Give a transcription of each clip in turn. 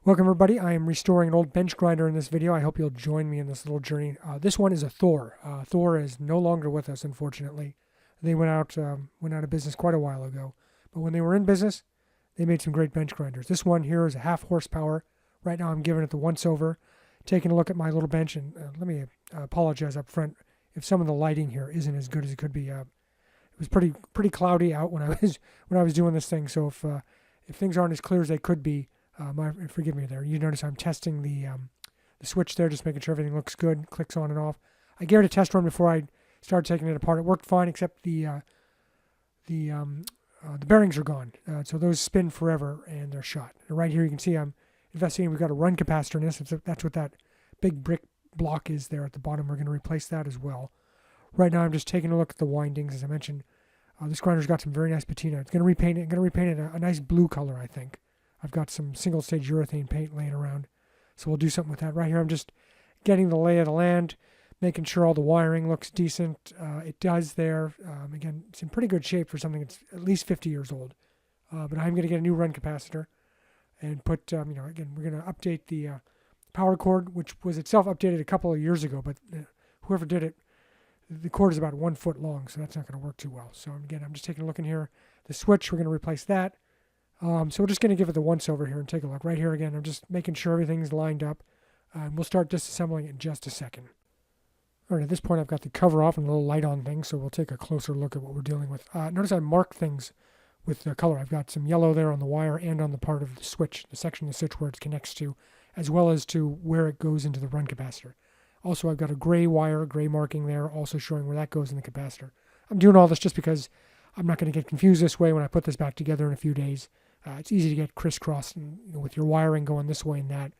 Welcome everybody, I am restoring an old bench grinder in this video. I hope you'll join me in this little journey. This one is a Thor. Thor is no longer with us, unfortunately. They went out of business quite a while ago. But when they were in business, they made some great bench grinders. This one here is a half horsepower. Right now I'm giving it the once over, taking a look at my little bench, and let me apologize up front if some of the lighting here isn't as good as it could be. It was pretty cloudy out when I was doing this thing, so if things aren't as clear as they could be, forgive me there. You notice I'm testing the switch there, just making sure everything looks good, clicks on and off. I gave it a test run before I started taking it apart. It worked fine, except the bearings are gone. So those spin forever and they're shot. And right here you can see I'm investigating. We've got a run capacitor in this. That's what that big brick block is there at the bottom. We're going to replace that as well. Right now I'm just taking a look at the windings. As I mentioned, this grinder's got some very nice patina. It's going to repaint it. I'm going to repaint it a nice blue color, I think. I've got some single-stage urethane paint laying around, so we'll do something with that. Right here I'm just getting the lay of the land, making sure all the wiring looks decent. It does there. Again, it's in pretty good shape for something that's at least 50 years old. But I'm going to get a new run capacitor and put, again, we're going to update the power cord, which was itself updated a couple of years ago, but whoever did it, the cord is about 1 foot long, so that's not going to work too well. So again, I'm just taking a look in here. The switch, we're going to replace that. So we're just going to give it the once over here and take a look. Right here again, I'm just making sure everything's lined up. We'll start disassembling it in just a second. All right, at this point I've got the cover off and a little light on things, so we'll take a closer look at what we're dealing with. Notice I marked things with the color. I've got some yellow there on the wire and on the part of the switch, the section of the switch where it connects to, as well as to where it goes into the run capacitor. Also, I've got a gray wire, gray marking there, also showing where that goes in the capacitor. I'm doing all this just because I'm not going to get confused this way when I put this back together in a few days. It's easy to get crisscrossed with your wiring going this way and that.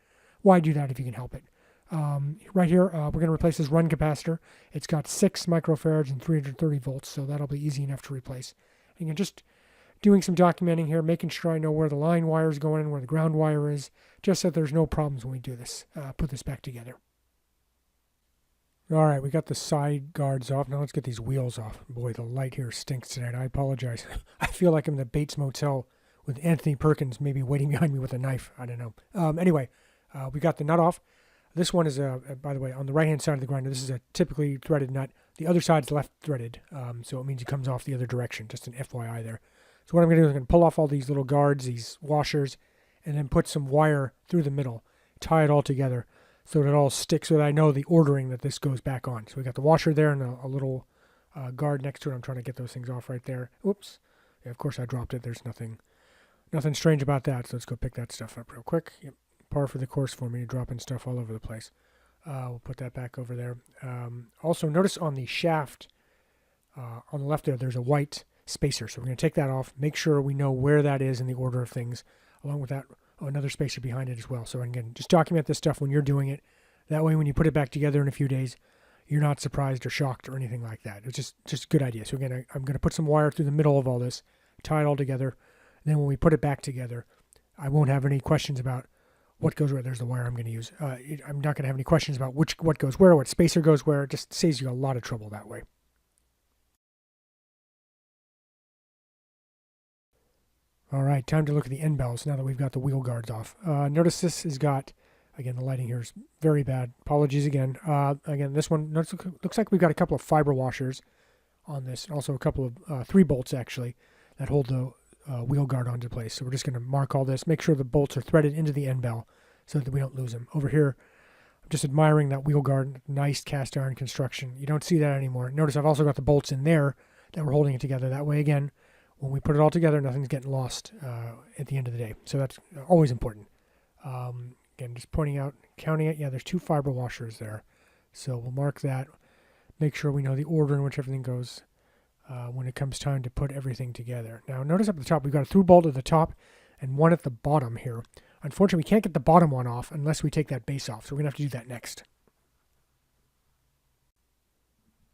Why do that if you can help it? Right here, we're going to replace this run capacitor. It's got 6 microfarads and 330 volts, so that'll be easy enough to replace. And just doing some documenting here, making sure I know where the line wire is going and where the ground wire is, just so there's no problems when we do this, put this back together. All right, we got the side guards off. Now let's get these wheels off. Boy, the light here stinks tonight. I apologize. I feel like I'm in the Bates Motel with Anthony Perkins maybe waiting behind me with a knife. I don't know. Anyway, we got the nut off. This one is, by the way, on the right-hand side of the grinder. This is a typically threaded nut. The other side's left threaded, so it means it comes off the other direction. Just an FYI there. So what I'm going to do is I'm going to pull off all these little guards, these washers, and then put some wire through the middle, tie it all together so that it all sticks so that I know the ordering that this goes back on. So we got the washer there and a little guard next to it. I'm trying to get those things off right there. Oops. Yeah, of course I dropped it. There's nothing strange about that, so let's go pick that stuff up real quick. Yep. Par for the course for me, dropping stuff all over the place. We'll put that back over there. Also, notice on the shaft on the left there's a white spacer, so we're going to take that off, make sure we know where that is in the order of things, along with that, another spacer behind it as well. So again, just document this stuff when you're doing it. That way, when you put it back together in a few days, you're not surprised or shocked or anything like that. It's just a good idea. So again, I'm going to put some wire through the middle of all this, tie it all together. Then when we put it back together, I won't have any questions about what goes where. There's the wire I'm going to use. I'm not going to have any questions about what goes where, what spacer goes where. It just saves you a lot of trouble that way. All right, time to look at the end bells now that we've got the wheel guards off. Notice this has got, again, the lighting here is very bad. Apologies again. Again, this one looks like we've got a couple of fiber washers on this, and also a couple of 3 bolts actually that hold the wheel guard onto place. So we're just going to mark all this, make sure the bolts are threaded into the end bell so that we don't lose them. Over here, I'm just admiring that wheel guard, nice cast iron construction. You don't see that anymore. Notice I've also got the bolts in there that we're holding it together. That way, again, when we put it all together, nothing's getting lost at the end of the day. So that's always important. Again, just pointing out, counting it. Yeah, there's 2 fiber washers there. So we'll mark that, make sure we know the order in which everything goes when it comes time to put everything together. Now, notice up at the top, we've got a through bolt at the top and one at the bottom here. Unfortunately, we can't get the bottom one off unless we take that base off, so we're going to have to do that next.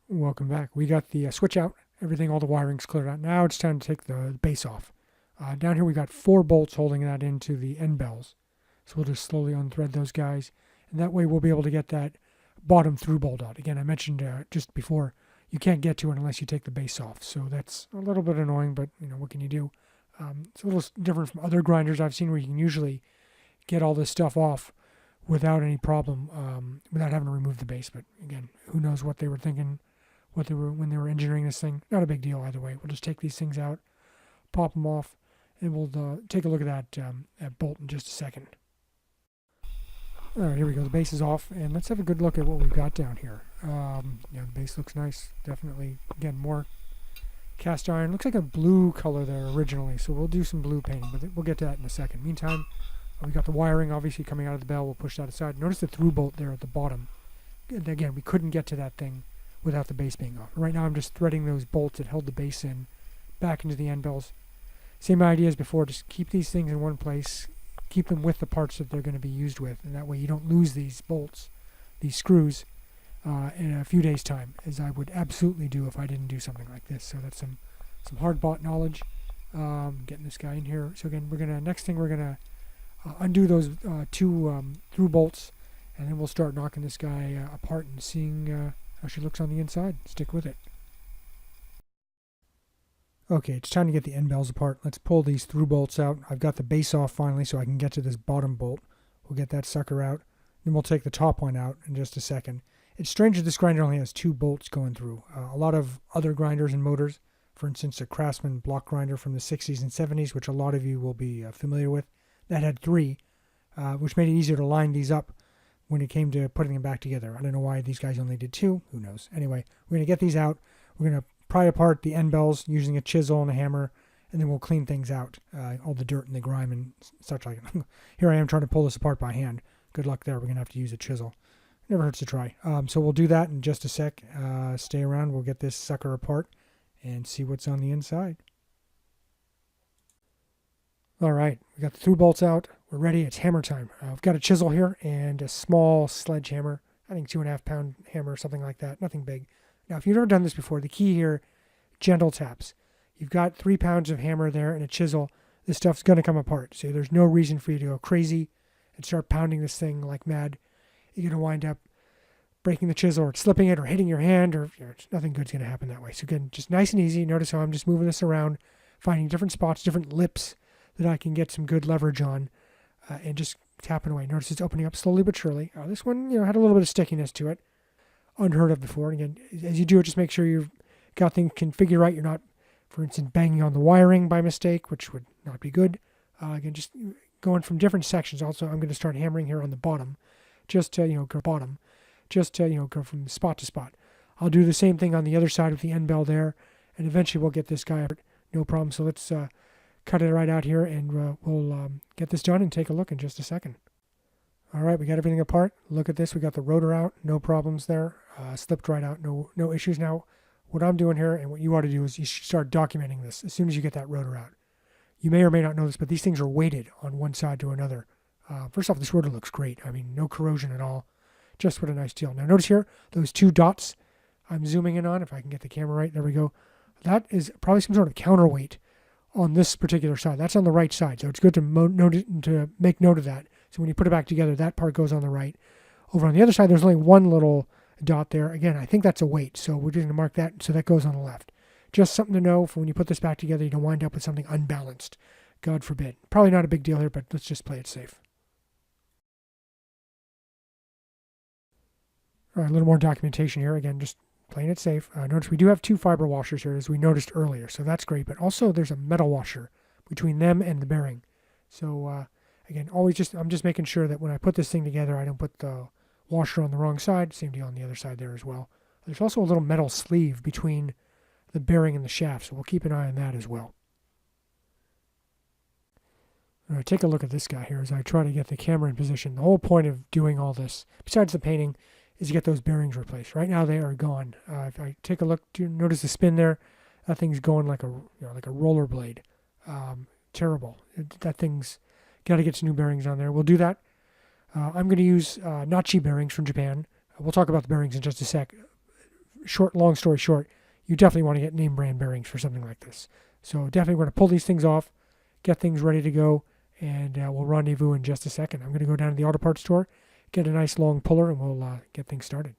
Welcome back. We got the switch out, everything, all the wiring's cleared out. Now it's time to take the base off. Down here, we got 4 bolts holding that into the end bells. So we'll just slowly unthread those guys, and that way we'll be able to get that bottom through bolt out. Again, I mentioned just before, you can't get to it unless you take the base off. So that's a little bit annoying, but what can you do? It's a little different from other grinders I've seen where you can usually get all this stuff off without any problem, without having to remove the base. But again, who knows what they were thinking, when they were engineering this thing. Not a big deal either way. We'll just take these things out, pop them off, and we'll take a look at that bolt in just a second. All right, here we go. The base is off, and let's have a good look at what we've got down here. Yeah, the base looks nice. Definitely, again, more cast iron. Looks like a blue color there originally, so we'll do some blue painting, but we'll get to that in a second. Meantime, we got the wiring obviously coming out of the bell. We'll push that aside. Notice the through bolt there at the bottom. And again, we couldn't get to that thing without the base being off. Right now, I'm just threading those bolts that held the base in back into the end bells. Same idea as before. Just keep these things in one place. Keep them with the parts that they're going to be used with, and that way you don't lose these bolts, these screws, in a few days' time, as I would absolutely do if I didn't do something like this. So that's some hard-bought knowledge. Getting this guy in here. So again, next thing we're gonna undo those two through bolts, and then we'll start knocking this guy apart and seeing how she looks on the inside. Stick with it. Okay, it's time to get the end bells apart. Let's pull these through bolts out. I've got the base off finally, so I can get to this bottom bolt. We'll get that sucker out. Then we'll take the top one out in just a second. It's strange that this grinder only has 2 bolts going through. A lot of other grinders and motors, for instance, a Craftsman block grinder from the 60s and 70s, which a lot of you will be familiar with, that had 3, which made it easier to line these up when it came to putting them back together. I don't know why these guys only did 2. Who knows? Anyway, we're going to get these out. We're going to pry apart the end bells using a chisel and a hammer, and then we'll clean things out, all the dirt and the grime and such like it. Here I am trying to pull this apart by hand. Good luck there. We're going to have to use a chisel. Never hurts to try. So we'll do that in just a sec. Stay around. We'll get this sucker apart and see what's on the inside. All right, we got the through bolts out. We're ready. It's hammer time. I've got a chisel here and a small sledgehammer. I think 2.5 pound hammer, something like that. Nothing big. Now, if you've never done this before, the key here, gentle taps. You've got 3 pounds of hammer there and a chisel. This stuff's going to come apart. So there's no reason for you to go crazy and start pounding this thing like mad. You're going to wind up breaking the chisel or slipping it or hitting your hand, or nothing good's going to happen that way. So again, just nice and easy. Notice how I'm just moving this around, finding different spots, different lips that I can get some good leverage on, and just tapping away. Notice it's opening up slowly but surely. This one, had a little bit of stickiness to it. Unheard of before. And again, as you do it, just make sure you've got things configured right. You're not, for instance, banging on the wiring by mistake, which would not be good. Again, just going from different sections. Also, I'm going to start hammering here on the bottom, just to go from spot to spot. I'll do the same thing on the other side with the end bell there, and eventually we'll get this guy apart. No problem. So let's cut it right out here, and we'll get this done and take a look in just a second. All right, we got everything apart. Look at this. We got the rotor out. No problems there. Slipped right out. No issues. Now, what I'm doing here and what you ought to do is you should start documenting this as soon as you get that rotor out. You may or may not know this, but these things are weighted on one side to another. First off, this rotor looks great. I mean, no corrosion at all. Just what a nice deal. Now, notice here, those 2 dots I'm zooming in on, if I can get the camera right. There we go. That is probably some sort of counterweight on this particular side. That's on the right side, so it's good to make note of that. So when you put it back together, that part goes on the right. Over on the other side, there's only one little dot there. Again, I think that's a weight, so we're just going to mark that, so that goes on the left. Just something to know for when you put this back together, you don't wind up with something unbalanced. God forbid. Probably not a big deal here, but let's just play it safe. All right, a little more documentation here. Again, just playing it safe. Notice we do have 2 fiber washers here, as we noticed earlier, so that's great. But also, there's a metal washer between them and the bearing. So, again, I'm just making sure that when I put this thing together, I don't put the washer on the wrong side. Same deal on the other side there as well. There's also a little metal sleeve between the bearing and the shaft, so we'll keep an eye on that as well. All right, take a look at this guy here as I try to get the camera in position. The whole point of doing all this, besides the painting, is to get those bearings replaced. Right now they are gone. If I take a look, do you notice the spin there? That thing's going like a roller blade. Terrible. That thing's got to get some new bearings on there. We'll do that. I'm going to use Nachi bearings from Japan. We'll talk about the bearings in just a sec. Long story short, you definitely want to get name brand bearings for something like this. So definitely we're going to pull these things off, get things ready to go, and we'll rendezvous in just a second. I'm going to go down to the auto parts store, get a nice long puller, and we'll get things started.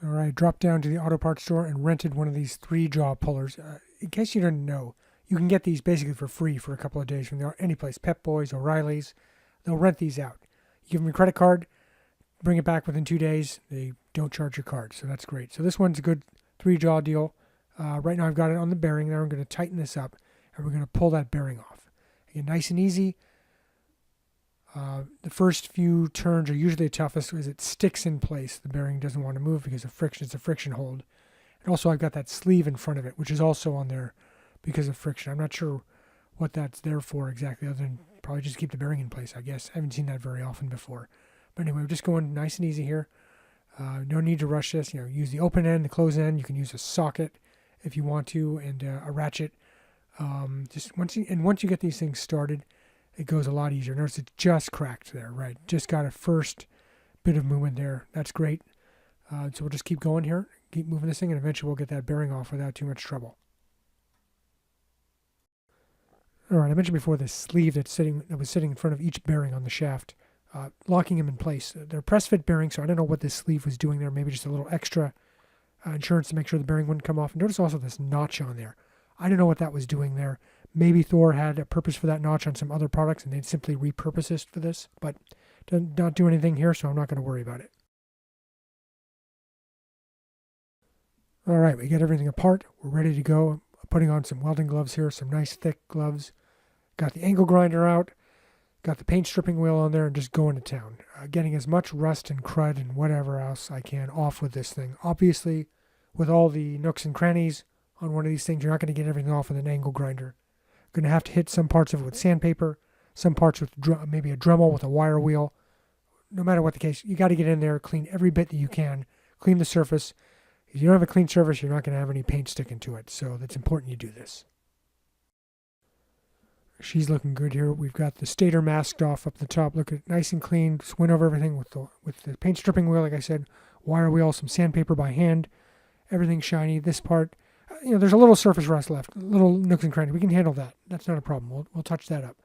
All right, dropped down to the auto parts store and rented one of these 3-jaw pullers. In case you didn't know, you can get these basically for free for a couple of days from any place. Pep Boys, O'Reilly's, they'll rent these out. You give them your credit card, bring it back within 2 days. They don't charge your card, so that's great. So this one's a good 3-jaw deal. Right now I've got it on the bearing there. I'm going to tighten this up, and we're going to pull that bearing off. Again, nice and easy. The first few turns are usually the toughest because it sticks in place. The bearing doesn't want to move because of friction. It's a friction hold. And also I've got that sleeve in front of it, which is also on there because of friction. I'm not sure what that's there for exactly, other than probably just keep the bearing in place, I guess. I haven't seen that very often before. But anyway, we're just going nice and easy here. No need to rush this. Use the open end, the close end. You can use a socket if you want to, and a ratchet. Once you get these things started, it goes a lot easier. Notice it just cracked there, right? Just got a first bit of movement there. That's great. So we'll just keep going here, keep moving this thing, and eventually we'll get that bearing off without too much trouble. All right, I mentioned before this sleeve that was sitting in front of each bearing on the shaft, locking them in place. They're press fit bearings, so I don't know what this sleeve was doing there. Maybe just a little extra insurance to make sure the bearing wouldn't come off. And notice also this notch on there. I don't know what that was doing there. Maybe Thor had a purpose for that notch on some other products and they'd simply repurpose it for this, but does not do anything here, so I'm not going to worry about it. All right, we get everything apart. We're ready to go. I'm putting on some welding gloves here, some nice thick gloves. Got the angle grinder out, got the paint stripping wheel on there, and just going to town. Getting as much rust and crud and whatever else I can off with this thing. Obviously, with all the nooks and crannies on one of these things, you're not going to get everything off with an angle grinder. Going to have to hit some parts of it with sandpaper, some parts with maybe a Dremel with a wire wheel. No matter what the case, you got to get in there, clean every bit that you can, clean the surface. If you don't have a clean surface, you're not going to have any paint sticking to it, so that's important you do this. She's looking good here. We've got the stator masked off up the top. Look at it, nice and clean. Just went over everything with the paint stripping wheel, like I said, wire wheel, some sandpaper by hand. Everything shiny. This part, there's a little surface rust left, little nooks and crannies. We can handle that. That's not a problem. We'll touch that up.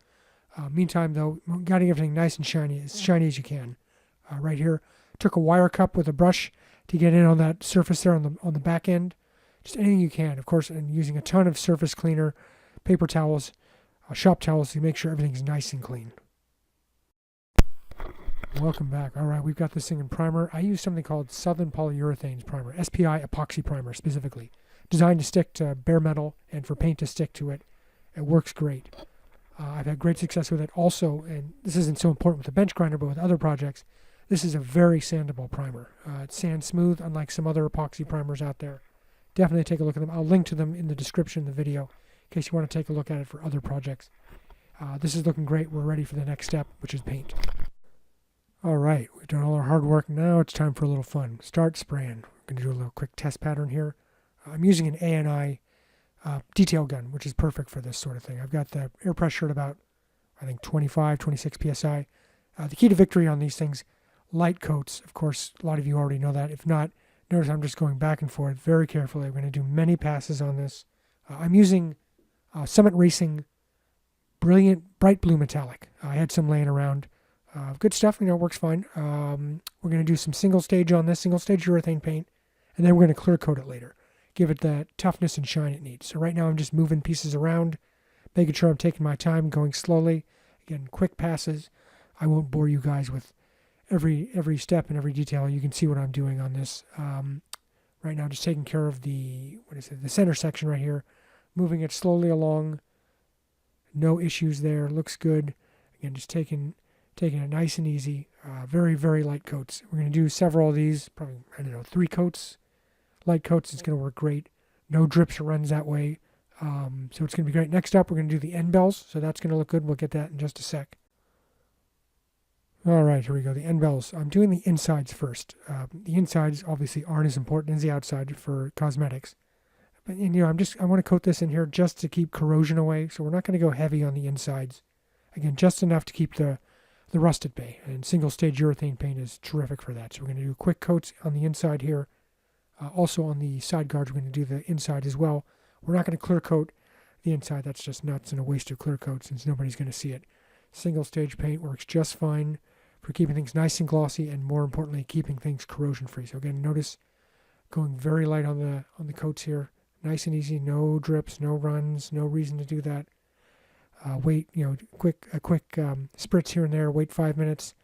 Meantime, though, got everything nice and shiny as you can. Right here, took a wire cup with a brush to get in on that surface there on the back end. Just anything you can, of course, and using a ton of surface cleaner, paper towels, shop towels to make sure everything's nice and clean. Welcome back. All right, we've got this thing in primer. I use something called Southern Polyurethanes Primer, SPI epoxy primer specifically, designed to stick to bare metal and for paint to stick to it. It works great. I've had great success with it also, and this isn't so important with the bench grinder, but with other projects, this is a very sandable primer. It's sand smooth, unlike some other epoxy primers out there. Definitely take a look at them. I'll link to them in the description of the video in case you want to take a look at it for other projects. This is looking great. We're ready for the next step, which is paint. All right, we've done all our hard work. Now it's time for a little fun. Start spraying. We're going to do a little quick test pattern here. I'm using an A&I detail gun, which is perfect for this sort of thing. I've got the air pressure at about, I think, 25, 26 PSI. The key to victory on these things, light coats. Of course, a lot of you already know that. If not, notice I'm just going back and forth very carefully. I'm going to do many passes on this. I'm using Summit Racing Brilliant Bright Blue Metallic. I had some laying around. Good stuff, works fine. We're going to do some single stage on this, single stage urethane paint, and then we're going to clear coat it later. Give it the toughness and shine it needs. So right now I'm just moving pieces around, making sure I'm taking my time, going slowly. Again, quick passes. I won't bore you guys with every step and every detail. You can see what I'm doing on this. Right now just taking care of the center section right here, moving it slowly along. No issues there. Looks good. Again, just taking it nice and easy. Very, very light coats. We're going to do several of these, probably, 3 coats. Light coats, it's going to work great. No drips or runs that way. So it's going to be great. Next up, we're going to do the end bells. So that's going to look good. We'll get that in just a sec. All right, here we go. The end bells. I'm doing the insides first. The insides obviously aren't as important as the outside for cosmetics. But I want to coat this in here just to keep corrosion away. So we're not going to go heavy on the insides. Again, just enough to keep the rust at bay. And single stage urethane paint is terrific for that. So we're going to do quick coats on the inside here. Also on the side guards, we're going to do the inside as well. We're not going to clear coat the inside. That's just nuts and a waste of clear coat since nobody's going to see it. Single stage paint works just fine for keeping things nice and glossy and, more importantly, keeping things corrosion free. So again, notice Going very light on the coats here. Nice and easy, no drips, no runs, no reason to do that. Wait, a quick spritz here and there, wait 5 minutes,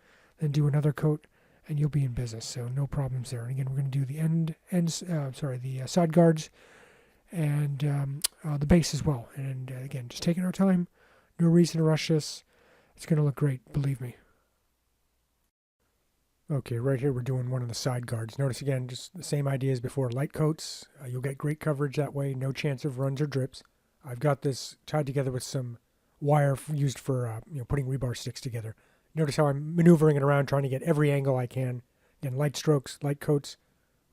then do another coat, and you'll be in business. So no problems there. And again, we're going to do the side guards and the base as well. And again, just taking our time. No reason to rush this. It's going to look great, believe me. Okay, right here we're doing one of the side guards. Notice again, just the same idea as before. Light coats. You'll get great coverage that way. No chance of runs or drips. I've got this tied together with some wire used for putting rebar sticks together. Notice how I'm maneuvering it around, trying to get every angle I can. Again, light strokes, light coats.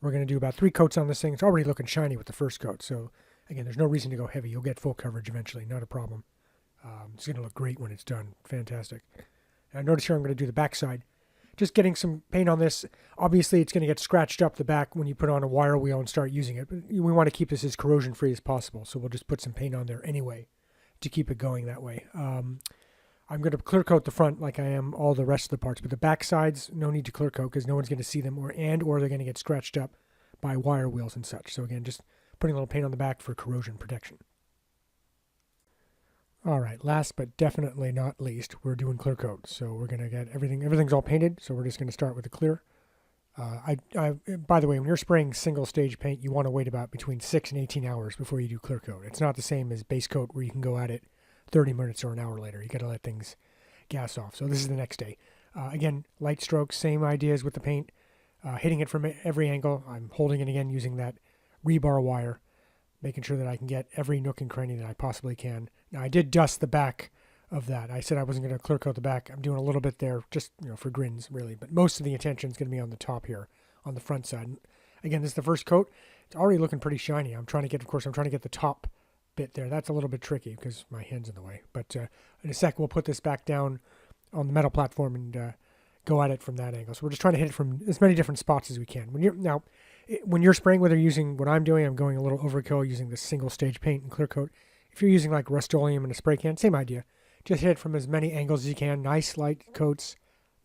We're going to do about 3 coats on this thing. It's already looking shiny with the first coat. So again, there's no reason to go heavy. You'll get full coverage eventually. Not a problem. It's going to look great when it's done. Fantastic. Now notice here I'm going to do the back side. Just getting some paint on this. Obviously, it's going to get scratched up the back when you put on a wire wheel and start using it. But we want to keep this as corrosion-free as possible, so we'll just put some paint on there anyway to keep it going that way. I'm going to clear coat the front like I am all the rest of the parts, but the back sides, no need to clear coat because no one's going to see them, or they're going to get scratched up by wire wheels and such. So again, just putting a little paint on the back for corrosion protection. All right, last but definitely not least, we're doing clear coat. So we're going to get everything's all painted, so we're just going to start with the clear. By the way, when you're spraying single stage paint, you want to wait about between 6 and 18 hours before you do clear coat. It's not the same as base coat where you can go at it 30 minutes or an hour later. You got to let things gas off. So this is the next day. Again, light strokes, same ideas with the paint. Hitting it from every angle. I'm holding it again using that rebar wire, making sure that I can get every nook and cranny that I possibly can. Now, I did dust the back of that. I said I wasn't going to clear coat the back. I'm doing a little bit there just for grins, really. But most of the attention is going to be on the top here, on the front side. And again, this is the first coat. It's already looking pretty shiny. I'm trying to get the top bit there. That's a little bit tricky because my hand's in the way. But in a sec, we'll put this back down on the metal platform and go at it from that angle. So we're just trying to hit it from as many different spots as we can. When you're spraying, whether you're using what I'm doing, I'm going a little overkill using this single stage paint and clear coat. If you're using like Rust-Oleum in a spray can, same idea. Just hit it from as many angles as you can. Nice light coats.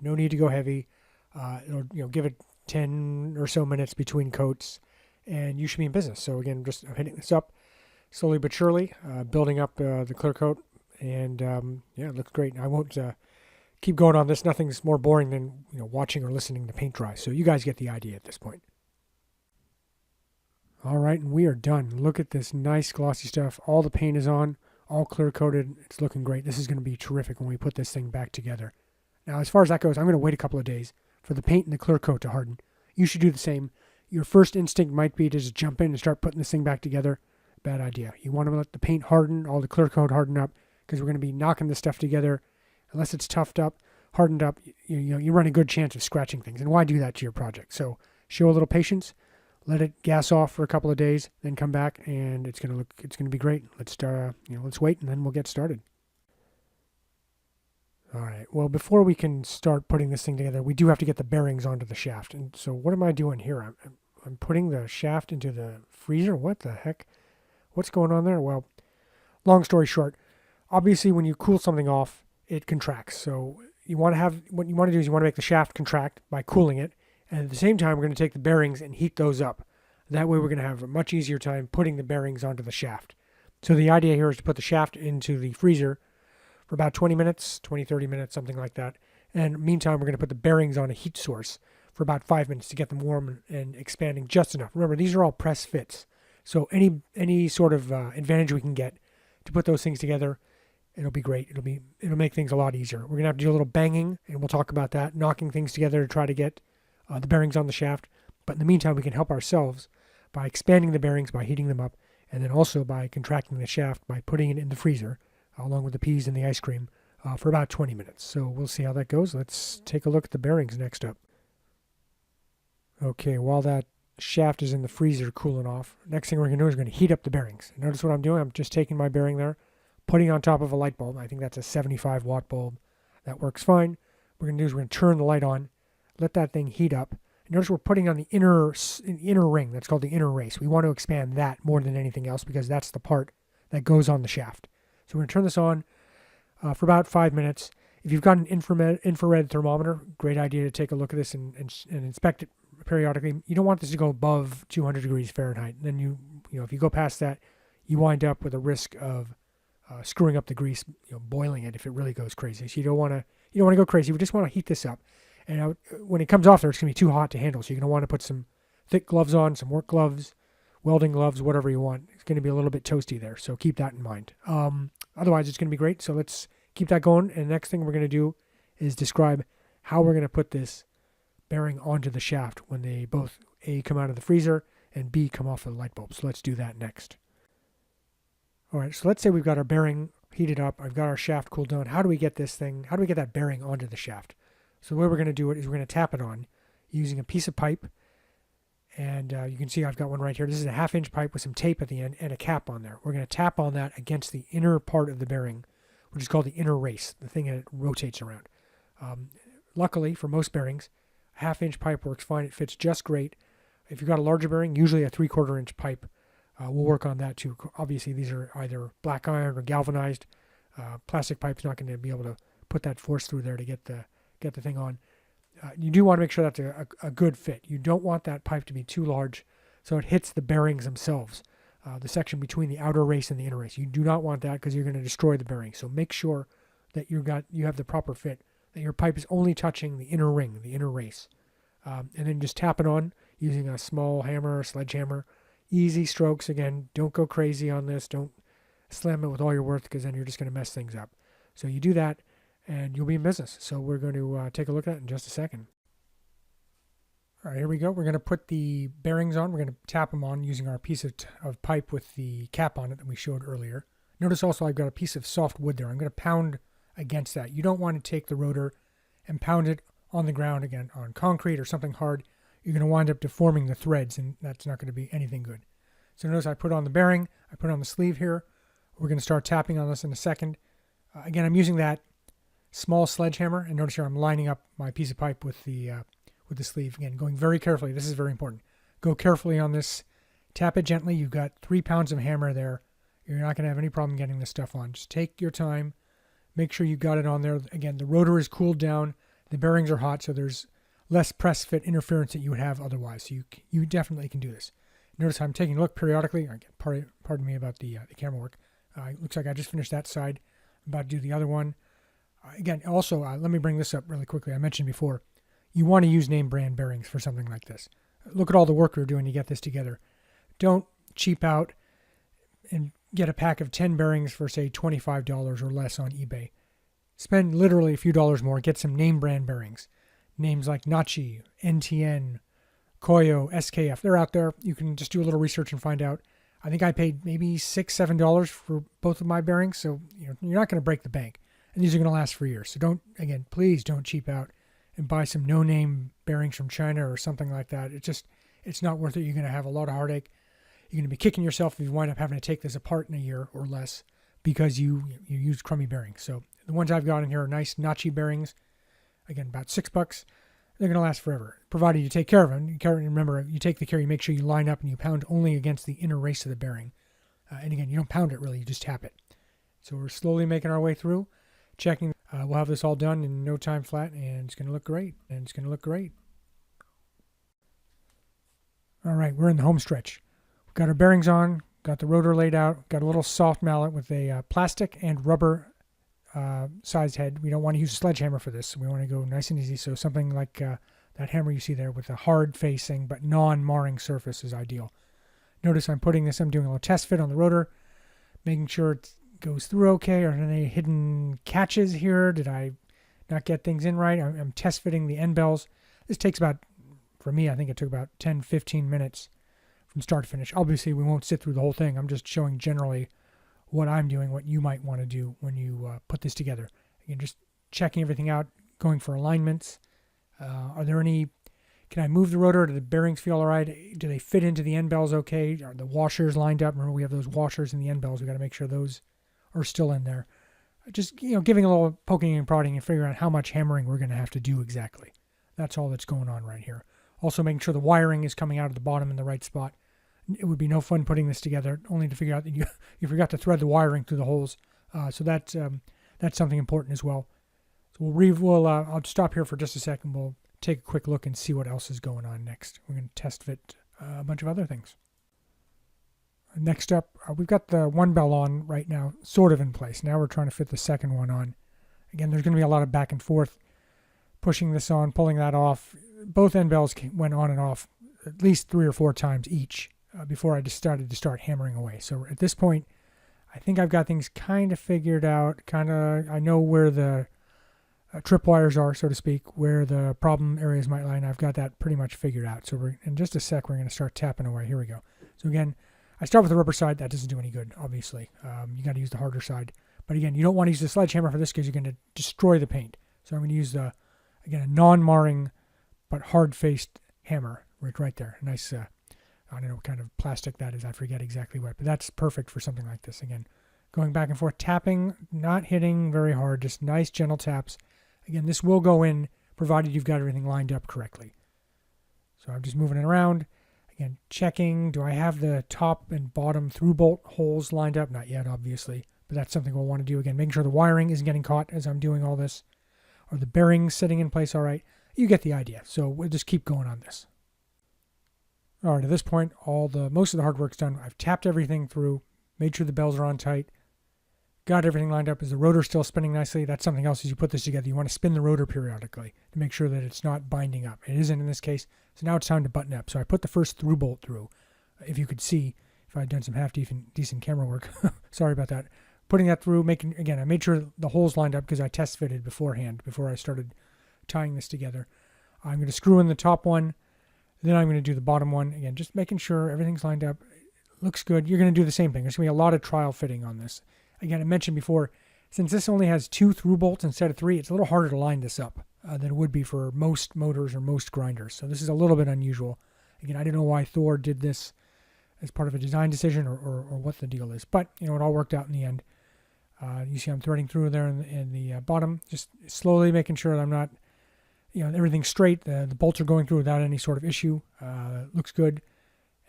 No need to go heavy. Give it 10 or so minutes between coats, and you should be in business. So again, just hitting this up slowly but surely, building up the clear coat, and it looks great. I won't keep going on this. Nothing's more boring than watching or listening to paint dry. So you guys get the idea at this point. All right, and we are done. Look at this nice glossy stuff. All the paint is on, all clear coated. It's looking great. This is going to be terrific when we put this thing back together. Now, as far as that goes, I'm going to wait a couple of days for the paint and the clear coat to harden. You should do the same. Your first instinct might be to just jump in and start putting this thing back together. Bad idea. You want to let the paint harden, all the clear coat harden up, because we're going to be knocking this stuff together. Unless it's toughed up, hardened up, you run a good chance of scratching things. And why do that to your project? So show a little patience. Let it gas off for a couple of days, then come back, and it's going to be great. Let's start, let's wait, and then we'll get started. All right. Well, before we can start putting this thing together, we do have to get the bearings onto the shaft. And so, what am I doing here? I'm putting the shaft into the freezer. What the heck? What's going on there? Well, long story short, obviously, when you cool something off, it contracts. So what you want to do is you want to make the shaft contract by cooling it. And at the same time, we're going to take the bearings and heat those up. That way, we're going to have a much easier time putting the bearings onto the shaft. So the idea here is to put the shaft into the freezer for about 20 minutes, 30 minutes, something like that. And meantime, we're going to put the bearings on a heat source for about 5 minutes to get them warm and expanding just enough. Remember, these are all press fits. So any sort of advantage we can get to put those things together, it'll be great. It'll make things a lot easier. We're going to have to do a little banging, and we'll talk about that, knocking things together to try to get the bearings on the shaft. But in the meantime, we can help ourselves by expanding the bearings, by heating them up, and then also by contracting the shaft by putting it in the freezer, along with the peas and the ice cream, for about 20 minutes. So we'll see how that goes. Let's take a look at the bearings next up. Okay, while that shaft is in the freezer cooling off, next thing we're going to do is we're going to heat up the bearings. Notice what I'm doing? I'm just taking my bearing there, putting it on top of a light bulb. I think that's a 75 watt bulb. That works fine. What we're going to do is we're going to turn the light on, let that thing heat up. And notice we're putting on the inner ring. That's called the inner race. We want to expand that more than anything else because that's the part that goes on the shaft. So we're going to turn this on for about 5 minutes. If you've got an infrared thermometer, great idea to take a look at this and inspect it periodically. You don't want this to go above 200 degrees Fahrenheit. And then if you go past that, you wind up with a risk of screwing up the grease, boiling it if it really goes crazy. So you don't want to go crazy. We just want to heat this up. And when it comes off there, it's going to be too hot to handle. So you're going to want to put some thick gloves on, some work gloves, welding gloves, whatever you want. It's going to be a little bit toasty there. So keep that in mind. Otherwise, it's going to be great. So let's keep that going. And the next thing we're going to do is describe how we're going to put this bearing onto the shaft when they both A, come out of the freezer, and B, come off of the light bulb. So let's do that next. All right, so let's say we've got our bearing heated up. I've got our shaft cooled down. How do we get that bearing onto the shaft? So the way we're going to do it is we're going to tap it on using a piece of pipe. And you can see I've got one right here. This is a 1/2-inch pipe with some tape at the end and a cap on there. We're going to tap on that against the inner part of the bearing, which is called the inner race, the thing that it rotates around. Luckily, for most bearings, a 1/2-inch pipe works fine. It fits just great. If you've got a larger bearing, usually a 3/4-inch pipe will work on that too. Obviously, these are either black iron or galvanized. Plastic pipe's not going to be able to put that force through there to get the thing on. You do want to make sure that's a good fit. You don't want that pipe to be too large so it hits the bearings themselves, the section between the outer race and the inner race. You do not want that because you're going to destroy the bearing. So make sure that you have the proper fit, that your pipe is only touching the inner ring, the inner race. And then just tap it on using a small hammer or sledgehammer. Easy strokes. Again, don't go crazy on this. Don't slam it with all your worth because then you're just going to mess things up. So you do that and you'll be in business. So we're going to take a look at it in just a second. All right, here we go. We're going to put the bearings on. We're going to tap them on using our piece of pipe with the cap on it that we showed earlier. Notice also I've got a piece of soft wood there. I'm going to pound against that. You don't want to take the rotor and pound it on the ground again on concrete or something hard. You're going to wind up deforming the threads, and that's not going to be anything good. So notice I put on the bearing. I put on the sleeve here. We're going to start tapping on this in a second. Again, I'm using that small sledgehammer, and notice here I'm lining up my piece of pipe with the sleeve. Again, going very carefully. This is very important. Go carefully on this. Tap it gently. You've got 3 pounds of hammer there. You're not going to have any problem getting this stuff on. Just take your time. Make sure you got it on there. Again, the rotor is cooled down. The bearings are hot, so there's less press fit interference that you would have otherwise. So you definitely can do this. Notice I'm taking a look periodically. Again, pardon me about the camera work. It looks like I just finished that side. I'm about to do the other one. Again, also, let me bring this up really quickly. I mentioned before, you want to use name brand bearings for something like this. Look at all the work we're doing to get this together. Don't cheap out and get a pack of 10 bearings for, say, $25 or less on eBay. Spend literally a few dollars more. Get some name brand bearings. Names like Nachi, NTN, Koyo, SKF. They're out there. You can just do a little research and find out. I think I paid maybe $6, $7 for both of my bearings, so you're not going to break the bank. And these are going to last for years. So please don't cheap out and buy some no-name bearings from China or something like that. It's not worth it. You're going to have a lot of heartache. You're going to be kicking yourself if you wind up having to take this apart in a year or less because you used crummy bearings. So the ones I've got in here are nice Nachi bearings. Again, about $6. They're going to last forever, provided you take care of them. Remember, you take the care, you make sure you line up and you pound only against the inner race of the bearing. And again, you don't pound it really, you just tap it. So we're slowly making our way through, checking. We'll have this all done in no time flat, and it's going to look great. All right, we're in the home stretch. We've got our bearings on, got the rotor laid out, got a little soft mallet with a plastic and rubber sized head. We don't want to use a sledgehammer for this. We want to go nice and easy. So something like that hammer you see there with a hard facing but non-marring surface is ideal. Notice I'm doing a little test fit on the rotor, making sure it goes through okay. Are there any hidden catches here? Did I not get things in right? I'm test fitting the end bells. This takes for me, I think it took about 10, 15 minutes from start to finish. Obviously, we won't sit through the whole thing. I'm just showing generally what I'm doing, what you might want to do when you put this together. Again, just checking everything out, going for alignments. Can I move the rotor? Do the bearings feel all right? Do they fit into the end bells okay? Are the washers lined up? Remember, we have those washers in the end bells. We've got to make sure those are still in there. Just, giving a little poking and prodding and figuring out how much hammering we're going to have to do exactly. That's all that's going on right here. Also making sure the wiring is coming out of the bottom in the right spot. It would be no fun putting this together only to figure out that you forgot to thread the wiring through the holes. So that's something important as well. So I'll stop here for just a second. We'll take a quick look and see what else is going on next. We're going to test fit a bunch of other things. Next up, we've got the one bell on right now, sort of in place. Now we're trying to fit the second one on. Again, there's going to be a lot of back and forth, pushing this on, pulling that off. Both end bells went on and off at least 3 or 4 times each before I just started to start hammering away. So at this point, I think I've got things kind of figured out. I know where the tripwires are, so to speak, where the problem areas might lie, and I've got that pretty much figured out. So in just a sec, we're going to start tapping away. Here we go. So again, I start with the rubber side. That doesn't do any good, obviously. You got to use the harder side. But again, you don't want to use the sledgehammer for this because you're going to destroy the paint. So I'm going to use again, a non-marring but hard-faced hammer right there. Nice, I don't know what kind of plastic that is. I forget exactly what, but that's perfect for something like this. Again, going back and forth, tapping, not hitting very hard, just nice, gentle taps. Again, this will go in provided you've got everything lined up correctly. So I'm just moving it around. Again, checking, do I have the top and bottom through bolt holes lined up? Not yet, obviously, but that's something we'll want to do. Again, making sure the wiring isn't getting caught as I'm doing all this. Are the bearings sitting in place all right? You get the idea. So we'll just keep going on this. All right, at this point, most of the hard work's done. I've tapped everything through, made sure the bells are on tight, got everything lined up. Is the rotor still spinning nicely? That's something else as you put this together. You want to spin the rotor periodically to make sure that it's not binding up. It isn't in this case. So now it's time to button up. So I put the first through bolt through. If you could see, if I'd done some decent camera work, sorry about that. Putting that through, I made sure the holes lined up because I test fitted beforehand before I started tying this together. I'm going to screw in the top one. Then I'm going to do the bottom one. Again, just making sure everything's lined up. Looks good. You're going to do the same thing. There's going to be a lot of trial fitting on this. Again, I mentioned before, since this only has 2 through bolts instead of 3, it's a little harder to line this up than it would be for most motors or most grinders. So this is a little bit unusual. Again, I don't know why Thor did this as part of a design decision or what the deal is. But, it all worked out in the end. You see I'm threading through there in the bottom, just slowly making sure that I'm not, everything's straight. The bolts are going through without any sort of issue. Looks good.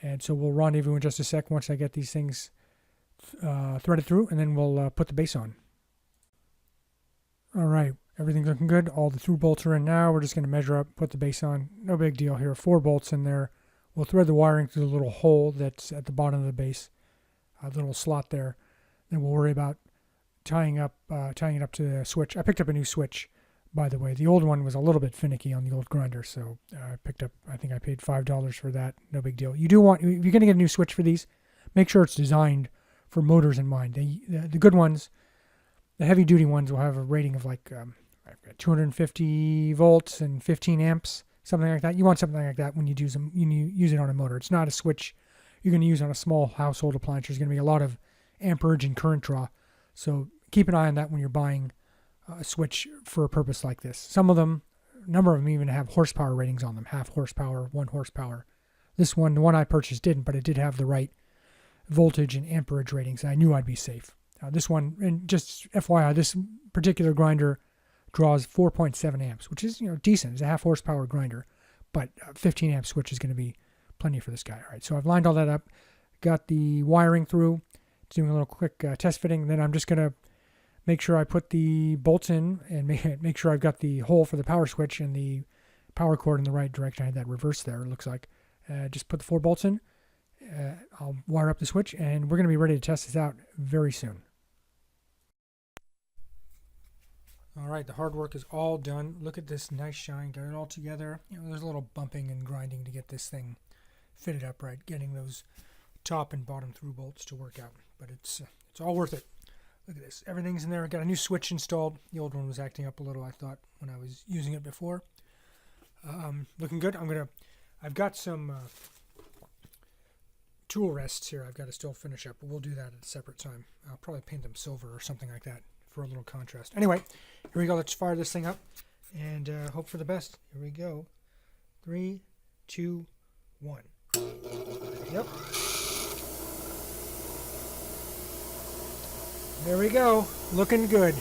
And so we'll rendezvous in just a sec once I get these things threaded through, and then we'll put the base on. All right, everything's looking good. All the through bolts are in now. We're just going to measure up, put the base on. No big deal here. 4 bolts in there. We'll thread the wiring through the little hole that's at the bottom of the base, the little slot there. Then we'll worry about tying it up to the switch. I picked up a new switch, by the way. The old one was a little bit finicky on the old grinder, so I think I paid $5 for that. No big deal. If you're going to get a new switch for these, make sure it's designed for motors in mind. The good ones, the heavy duty ones, will have a rating of like 250 volts and 15 amps, something like that. You want something like that when you use it on a motor. It's not a switch you're going to use on a small household appliance. There's going to be a lot of amperage and current draw. So keep an eye on that when you're buying a switch for a purpose like this. Some of them, a number of them even have horsepower ratings on them, 0.5 horsepower, 1 horsepower. This one, the one I purchased didn't, but it did have the right voltage and amperage ratings. I knew I'd be safe. This one, and just FYI, this particular grinder draws 4.7 amps, which is decent. It's a 0.5 horsepower grinder, but 15 amp switch is going to be plenty for this guy. All right, so I've lined all that up, got the wiring through, doing a little quick test fitting. Then I'm just going to make sure I put the bolts in and make sure I've got the hole for the power switch and the power cord in the right direction. I had that reversed there, it looks like. Just put the 4 bolts in. I'll wire up the switch, and we're going to be ready to test this out very soon. All right, the hard work is all done. Look at this nice shine. Got it all together. There's a little bumping and grinding to get this thing fitted up right, getting those top and bottom through bolts to work out. But it's all worth it. Look at this. Everything's in there. Got a new switch installed. The old one was acting up a little, I thought, when I was using it before. Looking good. I've got some tool rests here I've got to still finish up, but we'll do that at a separate time. I'll probably paint them silver or something like that for a little contrast. Anyway, here we go. Let's fire this thing up and hope for the best. Here we go. 3, 2, 1. Yep. There we go. Looking good.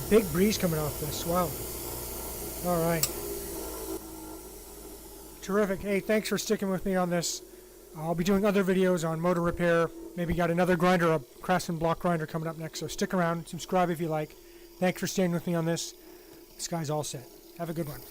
Big breeze coming off this. Wow. All right. Terrific. Hey, thanks for sticking with me on this. I'll be doing other videos on motor repair. Maybe got another grinder, a Craftsman block grinder coming up next. So stick around. Subscribe if you like. Thanks for staying with me on this. This guy's all set. Have a good one.